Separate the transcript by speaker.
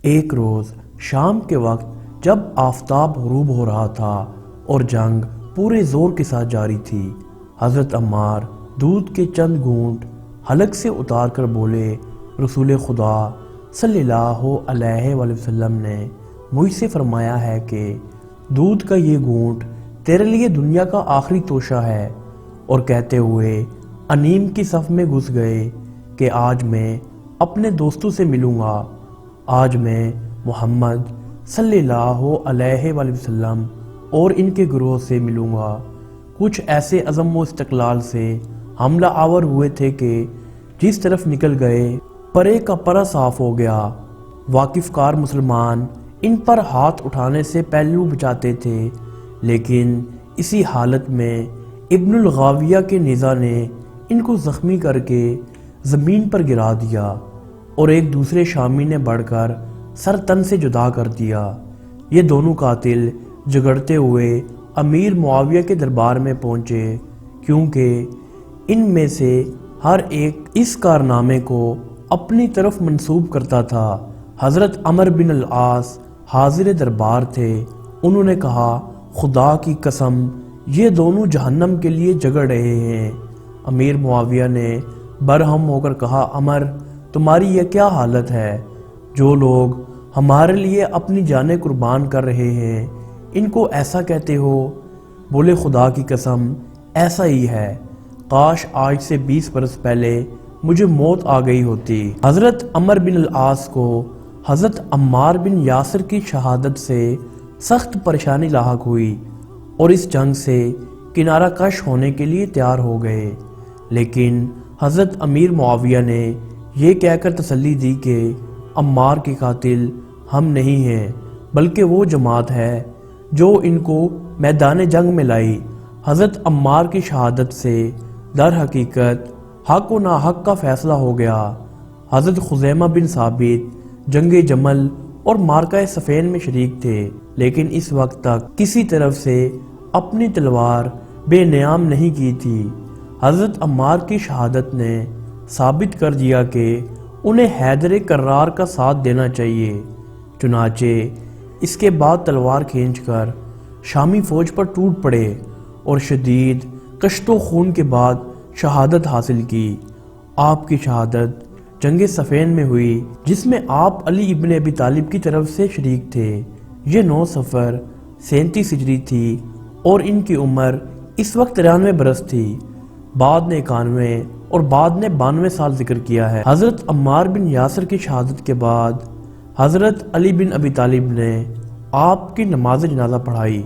Speaker 1: ایک روز شام کے وقت جب آفتاب غروب ہو رہا تھا اور جنگ پورے زور کے ساتھ جاری تھی، حضرت عمار دودھ کے چند گھونٹ حلق سے اتار کر بولے، رسول خدا صلی اللہ علیہ وآلہ وسلم نے مجھ سے فرمایا ہے کہ دودھ کا یہ گھونٹ تیرے لیے دنیا کا آخری توشہ ہے، اور کہتے ہوئے انیم کی صف میں گھس گئے کہ آج میں اپنے دوستوں سے ملوں گا، آج میں محمد صلی اللہ علیہ وآلہ وسلم اور ان کے گروہ سے ملوں گا۔ کچھ ایسے عزم و استقلال سے حملہ آور ہوئے تھے کہ جس طرف نکل گئے پرے کا پرا صاف ہو گیا۔ واقف کار مسلمان ان پر ہاتھ اٹھانے سے پہلو بچاتے تھے، لیکن اسی حالت میں ابن الغاویہ کے نیزہ نے ان کو زخمی کر کے زمین پر گرا دیا اور ایک دوسرے شامی نے بڑھ کر سر تن سے جدا کر دیا۔ یہ دونوں قاتل جگڑتے ہوئے امیر معاویہ کے دربار میں پہنچے، کیونکہ ان میں سے ہر ایک اس کارنامے کو اپنی طرف منسوب کرتا تھا۔ حضرت عمر بن العاص حاضر دربار تھے۔ انہوں نے کہا، خدا کی قسم یہ دونوں جہنم کے لیے جگڑ رہے ہیں۔ امیر معاویہ نے برہم ہو کر کہا، عمر تمہاری یہ کیا حالت ہے؟ جو لوگ ہمارے لیے اپنی جانیں قربان کر رہے ہیں ان کو ایسا کہتے ہو؟ بولے، خدا کی قسم ایسا ہی ہے، کاش آج سے 20 برس پہلے مجھے موت آ گئی ہوتی۔ حضرت عمر بن العاص کو حضرت عمار بن یاسر کی شہادت سے سخت پریشانی لاحق ہوئی اور اس جنگ سے کنارہ کش ہونے کے لیے تیار ہو گئے، لیکن حضرت امیر معاویہ نے یہ کہہ کر تسلی دی کہ عمار کے قاتل ہم نہیں ہیں، بلکہ وہ جماعت ہے جو ان کو میدان جنگ میں لائی۔ حضرت عمار کی شہادت سے در حقیقت حق و ناحق کا فیصلہ ہو گیا۔ حضرت خزیمہ بن ثابت جنگ جمل اور مارکہ صفین میں شریک تھے، لیکن اس وقت تک کسی طرف سے اپنی تلوار بے نیام نہیں کی تھی۔ حضرت عمار کی شہادت نے ثابت کر دیا کہ انہیں حیدر کرار کا ساتھ دینا چاہیے، چنانچہ اس کے بعد تلوار کھینچ کر شامی فوج پر ٹوٹ پڑے اور شدید کشت و خون کے بعد شہادت حاصل کی۔ آپ کی شہادت جنگ صفین میں ہوئی، جس میں آپ علی ابن ابی طالب کی طرف سے شریک تھے۔ یہ 9 صفر 37 ہجری تھی اور ان کی عمر اس وقت 93 برس تھی۔ بعد نے 91 اور بعد نے 92 سال ذکر کیا ہے۔ حضرت عمار بن یاسر کی شہادت کے بعد حضرت علی بن ابی طالب نے آپ کی نماز جنازہ پڑھائی۔